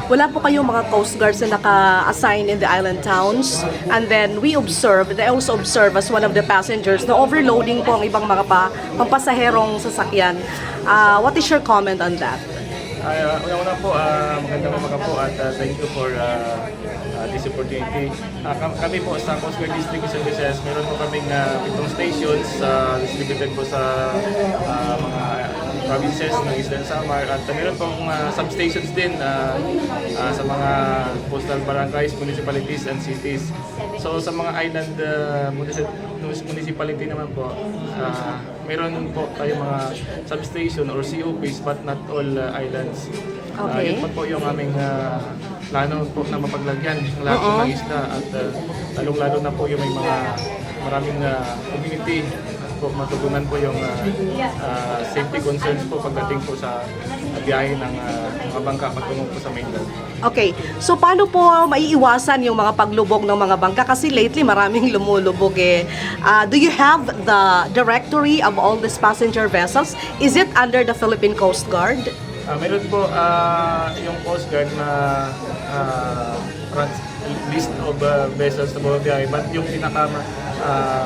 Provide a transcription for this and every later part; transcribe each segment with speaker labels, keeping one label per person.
Speaker 1: wala po kayong mga Coast Guards na naka-assign in the island towns. And then we I also observe as one of the passengers na overloading po ang ibang mga pampasaherong sasakyan. What is your comment on that?
Speaker 2: Una po, magandang umaga po at thank you for this opportunity. Kami po sa Coast Guard District Services, meron po kaming 7 stations distributed po sa mga provinces ng Isla del Samar at meron pong substations din sa mga coastal barangays, municipalities and cities. So sa mga island municipality naman po, meron po tayong mga substation or COPs but not all islands.
Speaker 1: Okay.
Speaker 2: Yun po yung aming plano po na mapaglagyan ng lahat po ng isla at lalong-lalo na po yung may mga maraming community po matugunan po yung safety concerns po pagdating po sa biyahe ng mga bangka patungo po sa mainland.
Speaker 1: Okay, so paano po maiiwasan yung mga paglubog ng mga bangka? Kasi lately maraming lumulubog eh. Do you have the directory of all these passenger vessels? Is it under the Philippine Coast Guard?
Speaker 2: Meron po yung Coast Guard na list of vessels na bumabiyahe, but yung pinaka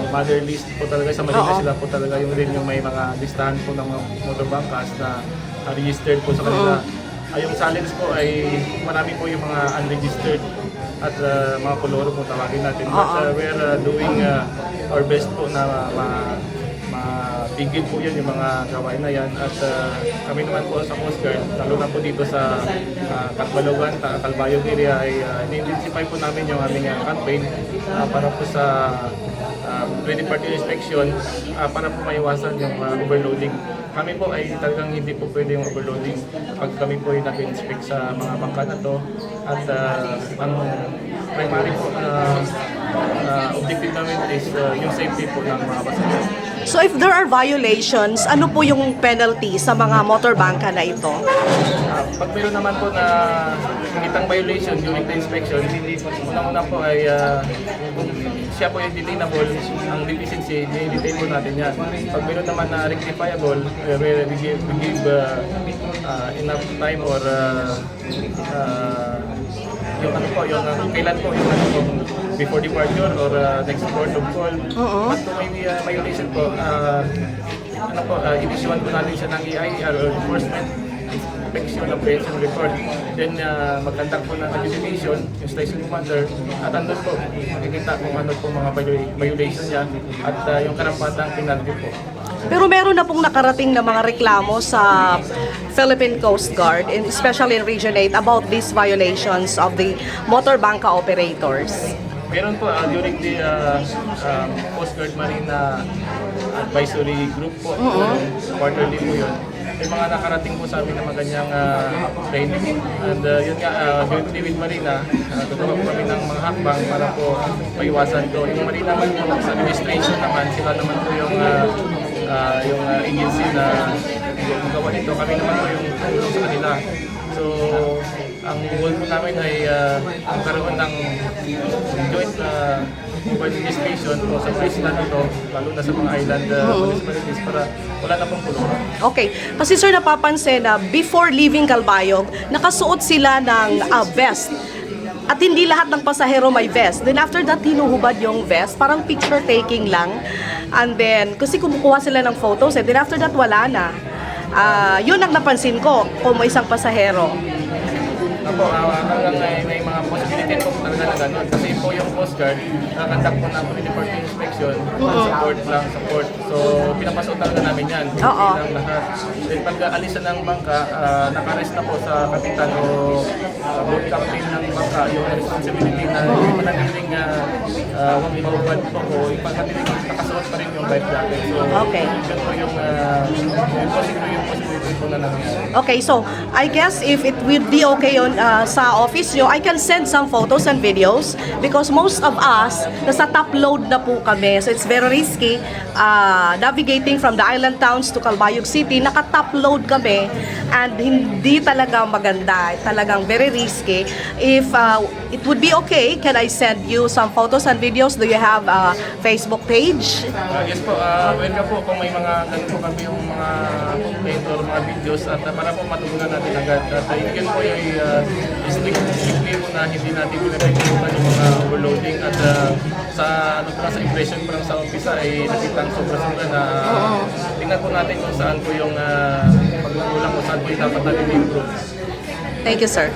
Speaker 2: mother list po talaga sa Marina sila po talaga yung rin yung may mga listahan po ng mga motorbangkas na registered po sa kanila. Yung challenge po ay marami po yung mga unregistered at mga koloro po tawagin natin. But we're doing our best po na mapigil po yan yung mga gawain na yan at kami naman po sa Coast Guard, lalo na po dito sa Catbalogan, Calbayog area ay in-intensify po namin yung aming campaign para po sa pre-departure inspection para po maiwasan yung overloading. Kami po ay talagang hindi po pwede yung overloading pag kami po ay nag-inspect sa mga bangka na to at ang primary po objective namin is yung safety po ng mga pasahero.
Speaker 1: So if there are violations, ano po yung penalty sa mga motorbangka na ito?
Speaker 2: Pag meron naman po na kitang violation during the inspection, unang-una po ay kung siya po yung detainable, ang deficiency, i-detain po natin yan. Pag meron naman na rectifiable, we give enough time or yung ano po, yung kailan po, yung ano po, before departure or next port of call. At kung may violation po, ano po, in-issuean po natin siya ng EIR or enforcement inspection apprehension report. Then mag-conduct po ng adjudication, yung station commander, at andun po, makikita kung ano po mga violation niya at yung karampatang penalty po.
Speaker 1: Pero meron na pong nakarating na mga reklamo sa Philippine Coast Guard, and especially in Region 8, about these violations of the motorbangka operators.
Speaker 2: Meron po during the Coast Guard Marina Advisory Group po, quarterly po yun. May mga nakarating po sa amin na maganyang training. And yun nga, jointly with Marina, tutuwa po kami ng mga hakbang para po maiwasan to. Yung Marina man po sa administration naman, sila naman po yung agency na magawa nito. Kami naman po yung tulong sa kanila. So, ang goal po namin ay magkaroon ng joint administration o sa isla nito, lalo na sa mga island municipalities para wala na pong kulura.
Speaker 1: Okay. Kasi sir, napapansin na before leaving Calbayog, nakasuot sila ng vest. At hindi lahat ng pasahero may vest. Then after that, hinuhubad yung vest. Parang picture taking lang. And then, kasi kumukuha sila ng photos. And then after that, wala na. Yun ang napansin ko kung may isang pasahero.
Speaker 2: Apo, hanggang may mga possibility po talaga na gano'n. Kasi po yung Coast Guard, nakakandak po ng pre-departure inspection, support. So, pinapasok talaga namin yan.
Speaker 1: Oo.
Speaker 2: Lahat. Then pag alisan ng bangka, nakarest na po sa kapitan o board captain ng bangka, yung responsibility na ipanatiling huwag maubad po o ipanatiling nakasuot pa rin yung life jacket. So,
Speaker 1: Okay.
Speaker 2: yun po yung possibility po na nangyari.
Speaker 1: Okay, so I guess if it will be okay on sa office nyo, I can send some photos and videos because most of us, nasa top load na po kami. So it's very risky navigating from the island towns to Calbayog City. Naka-top load kami and hindi talaga maganda. Talagang very risky. If it would be okay, can I send you some photos and videos? Do you have a Facebook page?
Speaker 2: Yes po, welcome po kung may mga ganun po kami yung mga content or mga videos at para po matugunan natin agad. At yun po yung strictly po na hindi natin pinapagkutan yung mga overloading at sa sa impression pa lang sa umpisa ay nakitang sobra-sobra na tingnan po natin kung saan po yung pagkukulang o saan po yung dapat natin i-improve.
Speaker 1: Thank you, sir.